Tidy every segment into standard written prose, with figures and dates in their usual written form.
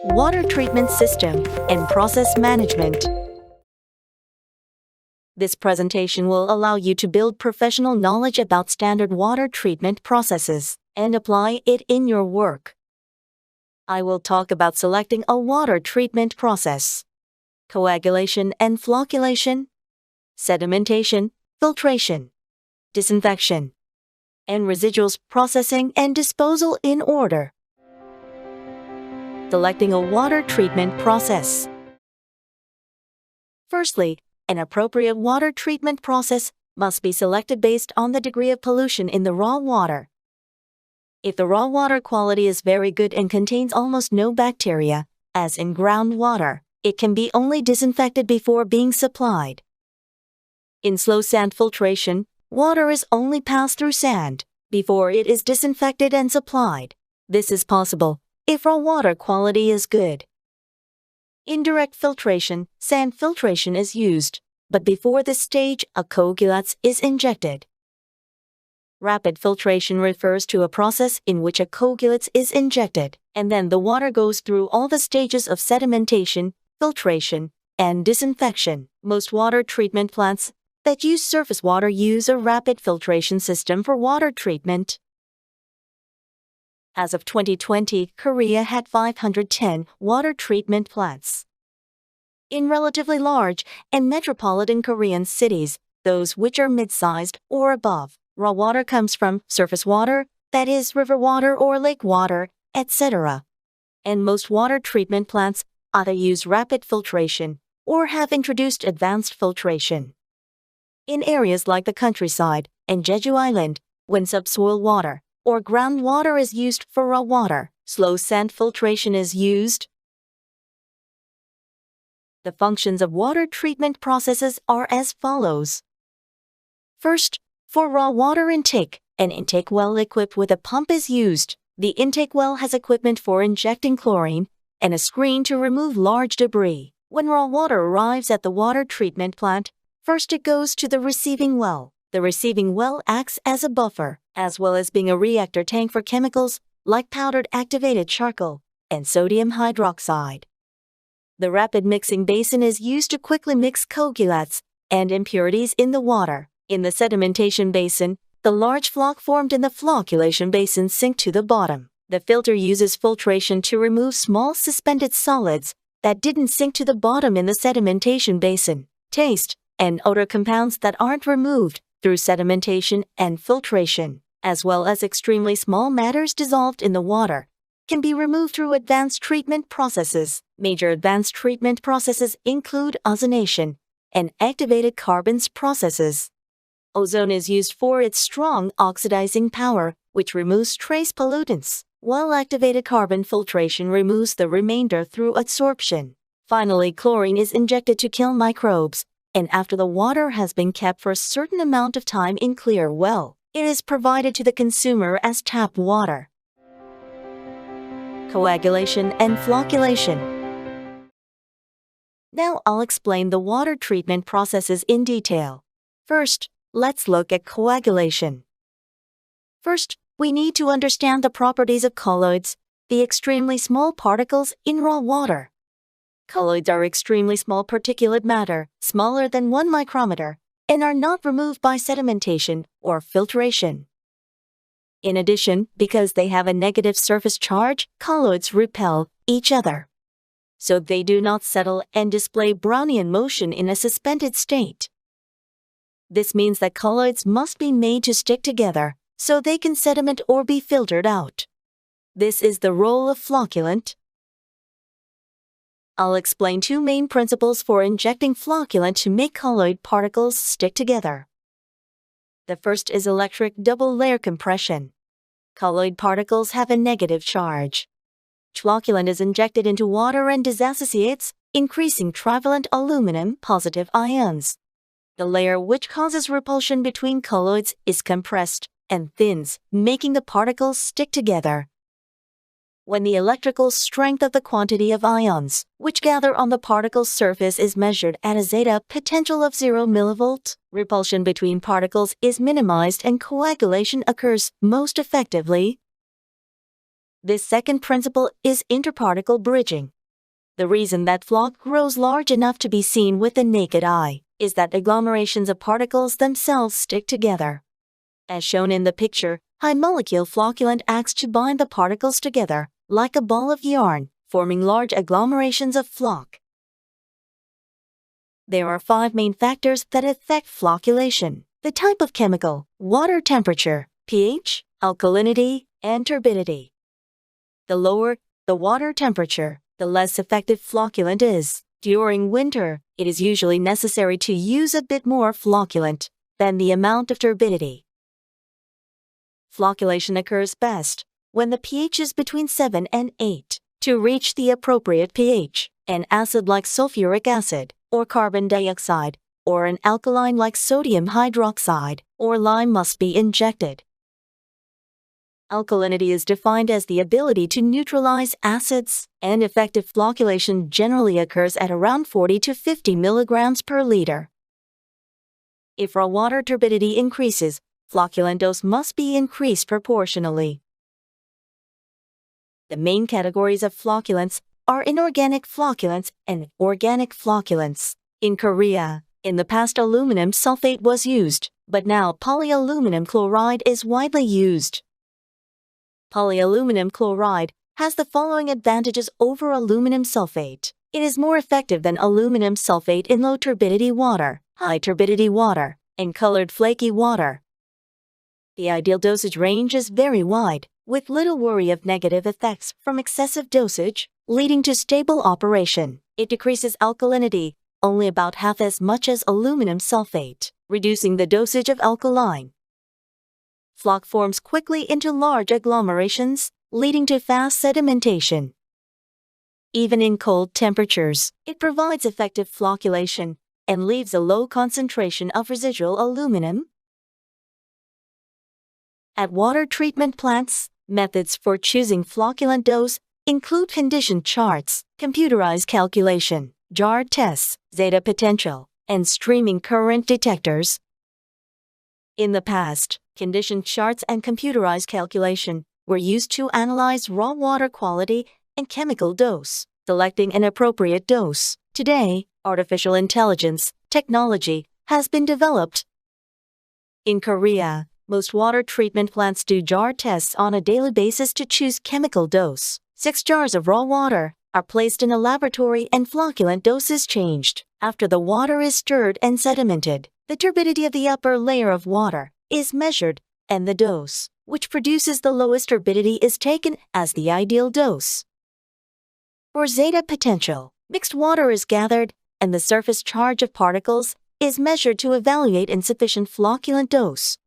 Water treatment system and process management. This presentation will allow you to build professional knowledge about standard water treatment processes and apply it in your work. I will talk about selecting a water treatment process, coagulation and flocculation, sedimentation, filtration, disinfection, and residuals processing and disposal in order. Selecting a water treatment process. Firstly, an appropriate water treatment process must be selected based on the degree of pollution in the raw water. If the raw water quality is very good and contains almost no bacteria, as in groundwater, it can be only disinfected before being supplied. In slow sand filtration, water is only passed through sand before it is disinfected and supplied. This is possible if raw water quality is good. In direct filtration, sand filtration is used, but before this stage, a coagulants is injected. Rapid filtration refers to a process in which a coagulants is injected, and then the water goes through all the stages of sedimentation, filtration, and disinfection. Most water treatment plants that use surface water use a rapid filtration system for water treatment. As of 2020, Korea had 510 water treatment plants. In relatively large and metropolitan Korean cities, those which are mid-sized or above, raw water comes from surface water, that is, river water or lake water, etc. And most water treatment plants either use rapid filtration or have introduced advanced filtration. In areas like the countryside and Jeju Island, when subsoil water or groundwater is used for raw water, slow sand filtration is used. The functions of water treatment processes are as follows. First, for raw water intake, an intake well equipped with a pump is used. The intake well has equipment for injecting chlorine and a screen to remove large debris. When raw water arrives at the water treatment plant, first it goes to the receiving well. The receiving well acts as a buffer, as well as being a reactor tank for chemicals like powdered activated charcoal and sodium hydroxide. The rapid mixing basin is used to quickly mix coagulants and impurities in the water. In the sedimentation basin, the large floc formed in the flocculation basin sink to the bottom. The filter uses filtration to remove small suspended solids that didn't sink to the bottom in the sedimentation basin. Taste and odor compounds that aren't removed through sedimentation and filtration, as well as extremely small matters dissolved in the water, can be removed through advanced treatment processes. Major advanced treatment processes include ozonation and activated carbons processes. Ozone is used for its strong oxidizing power, which removes trace pollutants, while activated carbon filtration removes the remainder through adsorption. Finally, chlorine is injected to kill microbes, and after the water has been kept for a certain amount of time in clear well, it is provided to the consumer as tap water. Coagulation and flocculation. Now I'll explain the water treatment processes in detail. First, let's look at coagulation. First, we need to understand the properties of colloids, the extremely small particles in raw water. Colloids are extremely small particulate matter, smaller than 1 micrometer, and are not removed by sedimentation or filtration. In addition, because they have a negative surface charge, colloids repel each other. So they do not settle and display Brownian motion in a suspended state. This means that colloids must be made to stick together so they can sediment or be filtered out. This is the role of flocculant. I'll explain two main principles for injecting flocculant to make colloid particles stick together. The first is electric double-layer compression. Colloid particles have a negative charge. Flocculant is injected into water and disassociates, increasing trivalent aluminum positive ions. The layer which causes repulsion between colloids is compressed and thins, making the particles stick together. When the electrical strength of the quantity of ions which gather on the particle's surface is measured at a zeta potential of 0 mV, repulsion between particles is minimized and coagulation occurs most effectively. This second principle is interparticle bridging. The reason that floc grows large enough to be seen with the naked eye is that agglomerations of particles themselves stick together. As shown in the picture, high-molecule flocculant acts to bind the particles together, like a ball of yarn, forming large agglomerations of floc. There are 5 main factors that affect flocculation: the type of chemical, water temperature, pH, alkalinity, and turbidity. The lower the water temperature, the less effective flocculant is. During winter, it is usually necessary to use a bit more flocculant than the amount of turbidity. Flocculation occurs best when the pH is between 7 and 8. To reach the appropriate pH, an acid like sulfuric acid, or carbon dioxide, or an alkaline like sodium hydroxide, or lime must be injected. Alkalinity is defined as the ability to neutralize acids, and effective flocculation generally occurs at around 40 to 50 milligrams per liter. If raw water turbidity increases, flocculant dose must be increased proportionally. The main categories of flocculants are inorganic flocculants and organic flocculants. In Korea, in the past aluminum sulfate was used, but now polyaluminum chloride is widely used. Polyaluminum chloride has the following advantages over aluminum sulfate. It is more effective than aluminum sulfate in low turbidity water, high turbidity water, and colored flaky water. The ideal dosage range is very wide, with little worry of negative effects from excessive dosage, leading to stable operation. It decreases alkalinity only about half as much as aluminum sulfate, reducing the dosage of alkaline. Floc forms quickly into large agglomerations, leading to fast sedimentation. Even in cold temperatures, it provides effective flocculation and leaves a low concentration of residual aluminum. At water treatment plants, methods for choosing flocculant dose include condition charts, computerized calculation, jar tests, zeta potential, and streaming current detectors. In the past, condition charts and computerized calculation were used to analyze raw water quality and chemical dose, selecting an appropriate dose. Today, artificial intelligence technology has been developed. In Korea, most water treatment plants do jar tests on a daily basis to choose chemical dose. 6 jars of raw water are placed in a laboratory and flocculant dose is changed. After the water is stirred and sedimented, the turbidity of the upper layer of water is measured, and the dose, which produces the lowest turbidity, is taken as the ideal dose. For zeta potential, mixed water is gathered, and the surface charge of particles is measured to evaluate insufficient flocculant dose.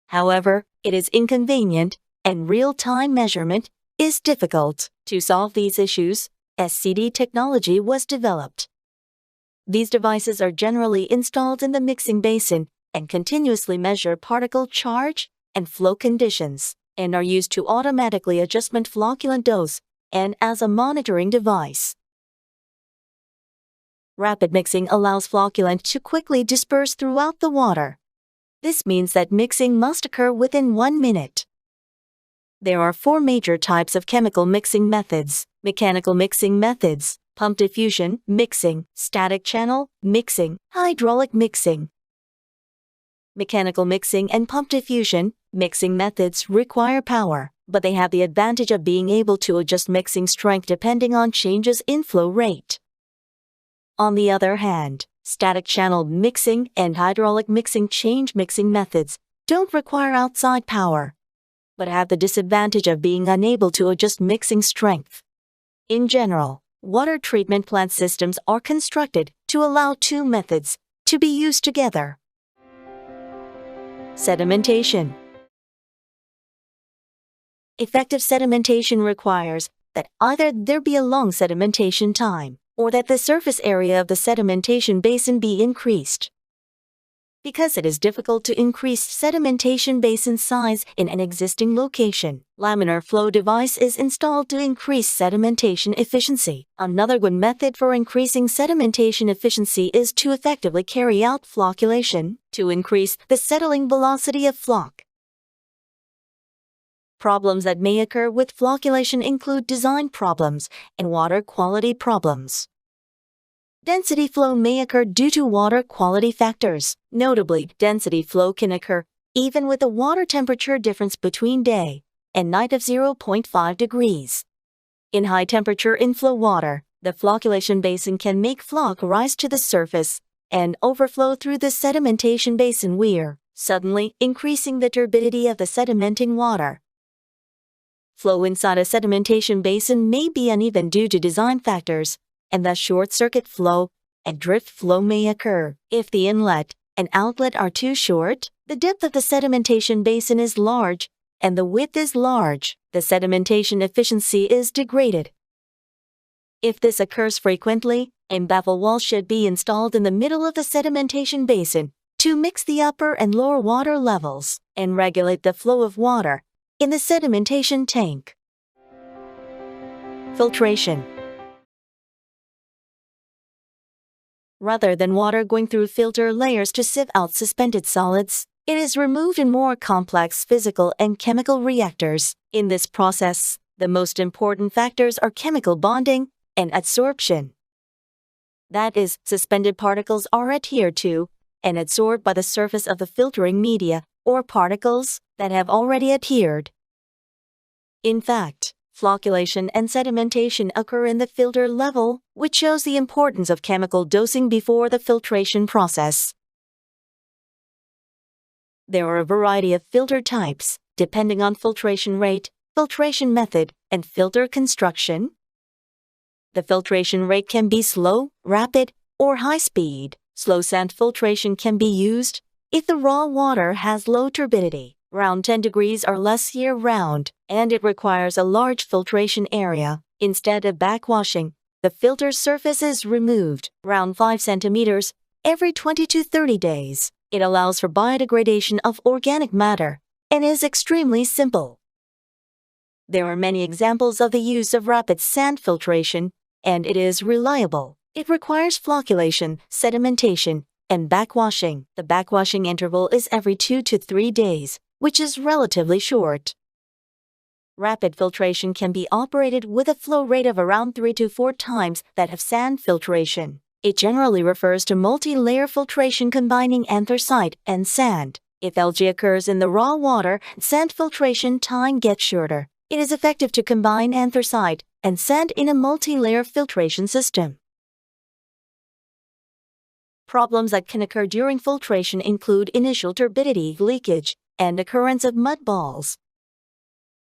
However, it is inconvenient, and real-time measurement is difficult. To solve these issues, SCD technology was developed. These devices are generally installed in the mixing basin and continuously measure particle charge and flow conditions, and are used to automatically adjust flocculant dose and as a monitoring device. Rapid mixing allows flocculant to quickly disperse throughout the water. This means that mixing must occur within 1 minute. There are 4 major types of chemical mixing methods: mechanical mixing methods, pump diffusion mixing, static channel mixing, hydraulic mixing. Mechanical mixing and pump diffusion mixing methods require power, but they have the advantage of being able to adjust mixing strength depending on changes in flow rate. On the other hand, static channel mixing and hydraulic mixing change mixing methods don't require outside power, but have the disadvantage of being unable to adjust mixing strength. In general, water treatment plant systems are constructed to allow 2 methods to be used together. Sedimentation. Effective sedimentation requires that either there be a long sedimentation time, or that the surface area of the sedimentation basin be increased. Because it is difficult to increase sedimentation basin size in an existing location, laminar flow device is installed to increase sedimentation efficiency. Another good method for increasing sedimentation efficiency is to effectively carry out flocculation to increase the settling velocity of floc. Problems that may occur with flocculation include design problems and water quality problems. Density flow may occur due to water quality factors. Notably, density flow can occur even with a water temperature difference between day and night of 0.5 degrees. In high-temperature inflow water, the flocculation basin can make floc rise to the surface and overflow through the sedimentation basin weir, suddenly increasing the turbidity of the sedimenting water. Flow inside a sedimentation basin may be uneven due to design factors, and thus short-circuit flow and drift flow may occur. If the inlet and outlet are too short, the depth of the sedimentation basin is large, and the width is large, the sedimentation efficiency is degraded. If this occurs frequently, a baffle wall should be installed in the middle of the sedimentation basin to mix the upper and lower water levels and regulate the flow of water in the sedimentation tank. Filtration. Rather than water going through filter layers to sieve out suspended solids, it is removed in more complex physical and chemical reactors. In this process, the most important factors are chemical bonding and adsorption. That is, suspended particles are adhered to and adsorbed by the surface of the filtering media, or particles that have already adhered. In fact, flocculation and sedimentation occur in the filter level, which shows the importance of chemical dosing before the filtration process. There are a variety of filter types, depending on filtration rate, filtration method, and filter construction. The filtration rate can be slow, rapid, or high speed. Slow sand filtration can be used if the raw water has low turbidity, around 10 degrees or less year-round, and it requires a large filtration area. Instead of backwashing, the filter surface is removed, around 5 centimeters, every 20 to 30 days. It allows for biodegradation of organic matter and is extremely simple. There are many examples of the use of rapid sand filtration, and it is reliable. It requires flocculation, sedimentation, and backwashing. The backwashing interval is every 2 to 3 days, which is relatively short. Rapid filtration can be operated with a flow rate of around 3 to 4 times that of sand filtration. It generally refers to multi-layer filtration combining anthracite and sand. If algae occurs in the raw water, sand filtration time gets shorter. It is effective to combine anthracite and sand in a multi-layer filtration system. Problems that can occur during filtration include initial turbidity leakage and occurrence of mud balls.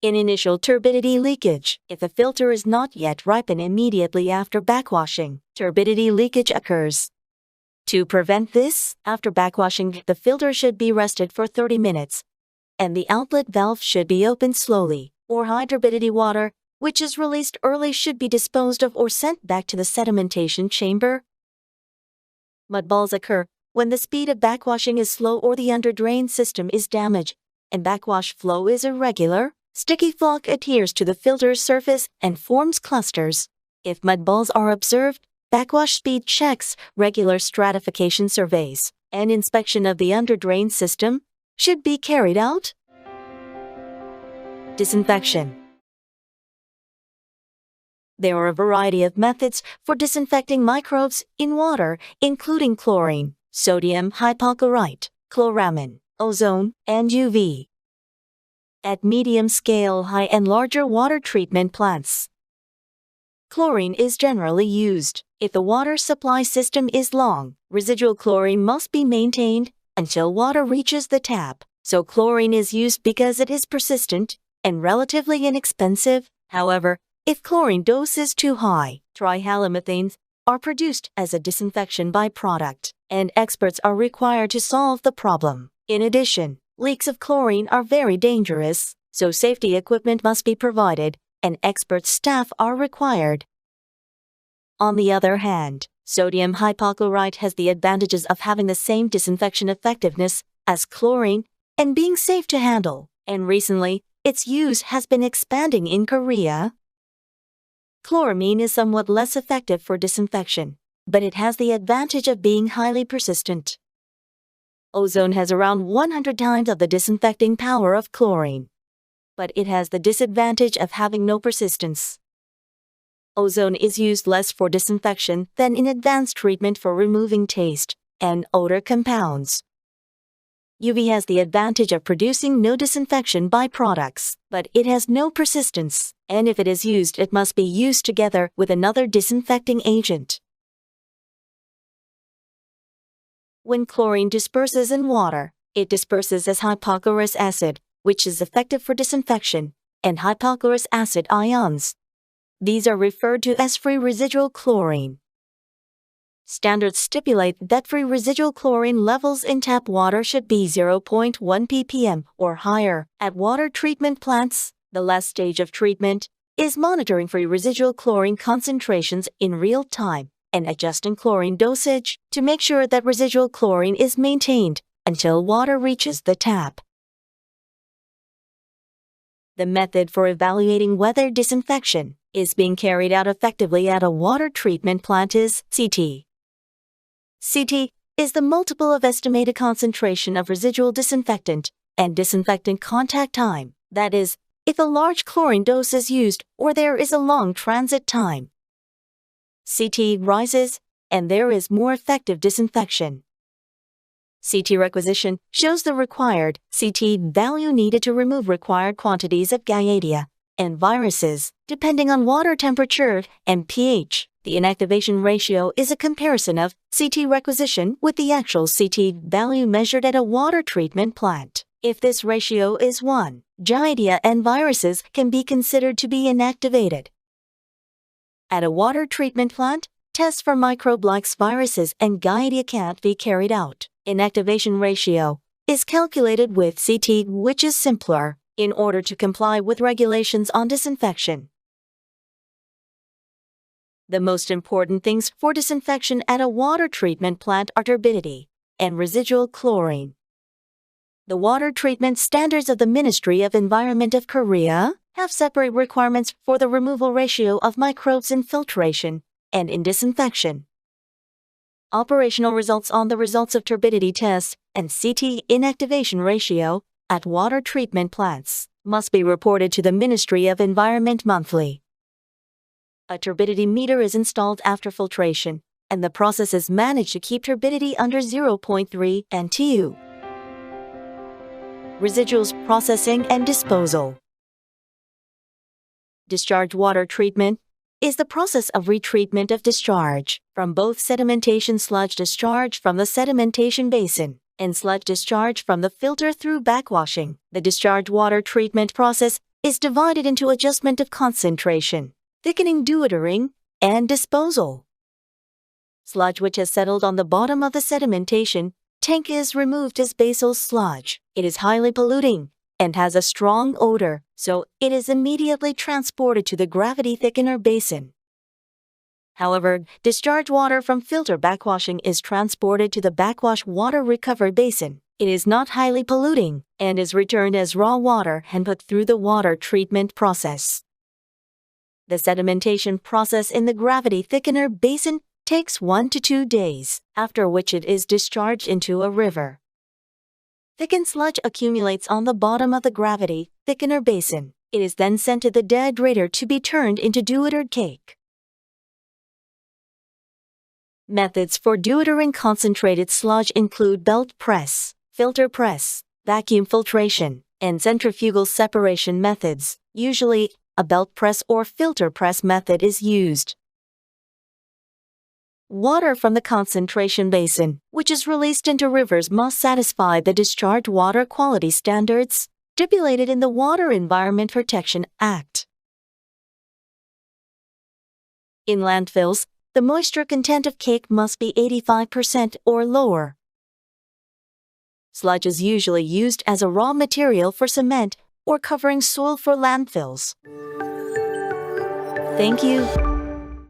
In initial turbidity leakage, if the filter is not yet ripened immediately after backwashing, turbidity leakage occurs. To prevent this, after backwashing, the filter should be rested for 30 minutes, and the outlet valve should be opened slowly, or high turbidity water, which is released early, should be disposed of or sent back to the sedimentation chamber. Mud balls occur when the speed of backwashing is slow or the under-drain system is damaged, and backwash flow is irregular. Sticky floc adheres to the filter surface and forms clusters. If mud balls are observed, backwash speed checks, regular stratification surveys, and inspection of the under-drain system should be carried out. Disinfection. There are a variety of methods for disinfecting microbes in water, including chlorine, sodium hypochlorite, chloramine, ozone, and UV. At medium scale, high and larger water treatment plants, chlorine is generally used. If the water supply system is long, residual chlorine must be maintained until water reaches the tap. So chlorine is used because it is persistent and relatively inexpensive. However, if chlorine dose is too high, trihalomethanes are produced as a disinfection byproduct, and experts are required to solve the problem. In addition, leaks of chlorine are very dangerous, so safety equipment must be provided, and expert staff are required. On the other hand, sodium hypochlorite has the advantages of having the same disinfection effectiveness as chlorine and being safe to handle, and recently, its use has been expanding in Korea. Chloramine is somewhat less effective for disinfection, but it has the advantage of being highly persistent. Ozone has around 100 times of the disinfecting power of chlorine, but it has the disadvantage of having no persistence. Ozone is used less for disinfection than in advanced treatment for removing taste and odor compounds. UV has the advantage of producing no disinfection byproducts, but it has no persistence, and if it is used, it must be used together with another disinfecting agent. When chlorine disperses in water, it disperses as hypochlorous acid, which is effective for disinfection, and hypochlorous acid ions. These are referred to as free residual chlorine. Standards stipulate that free residual chlorine levels in tap water should be 0.1 ppm or higher. At water treatment plants, the last stage of treatment is monitoring free residual chlorine concentrations in real time and adjusting chlorine dosage to make sure that residual chlorine is maintained until water reaches the tap. The method for evaluating whether disinfection is being carried out effectively at a water treatment plant is CT. CT is the multiple of estimated concentration of residual disinfectant and disinfectant contact time, that is, if a large chlorine dose is used or there is a long transit time. CT rises, and there is more effective disinfection. CT requisition shows the required CT value needed to remove required quantities of Giardia and viruses, depending on water temperature and pH. The inactivation ratio is a comparison of CT requisition with the actual CT value measured at a water treatment plant. If this ratio is 1, Giardia and viruses can be considered to be inactivated. At a water treatment plant, tests for microbes, viruses, and Giardia can't be carried out. Inactivation ratio is calculated with CT, which is simpler, in order to comply with regulations on disinfection. The most important things for disinfection at a water treatment plant are turbidity and residual chlorine. The water treatment standards of the Ministry of Environment of Korea have separate requirements for the removal ratio of microbes in filtration and in disinfection. Operational results on the results of turbidity tests and CT inactivation ratio at water treatment plants must be reported to the Ministry of Environment monthly. A turbidity meter is installed after filtration, and the process is managed to keep turbidity under 0.3 NTU. Residuals processing and disposal. Discharge water treatment is the process of retreatment of discharge from both sedimentation sludge discharge from the sedimentation basin and sludge discharge from the filter through backwashing. The discharge water treatment process is divided into adjustment of concentration, thickening dewatering, and disposal. Sludge which has settled on the bottom of the sedimentation tank is removed as basal sludge. It is highly polluting and has a strong odor, so it is immediately transported to the gravity thickener basin. However, discharge water from filter backwashing is transported to the backwash water recovery basin. It is not highly polluting and is returned as raw water and put through the water treatment process. The sedimentation process in the gravity thickener basin takes 1 to 2 days, after which it is discharged into a river. Thickened sludge accumulates on the bottom of the gravity thickener basin. It is then sent to the dehydrator to be turned into dewatered cake. Methods for dewatering concentrated sludge include belt press, filter press, vacuum filtration, and centrifugal separation methods. Usually, a belt press or filter press method is used. Water from the concentration basin, which is released into rivers, must satisfy the discharge water quality standards stipulated in the Water Environment Protection Act. In landfills, the moisture content of cake must be 85% or lower. Sludge is usually used as a raw material for cement or covering soil for landfills. Thank you.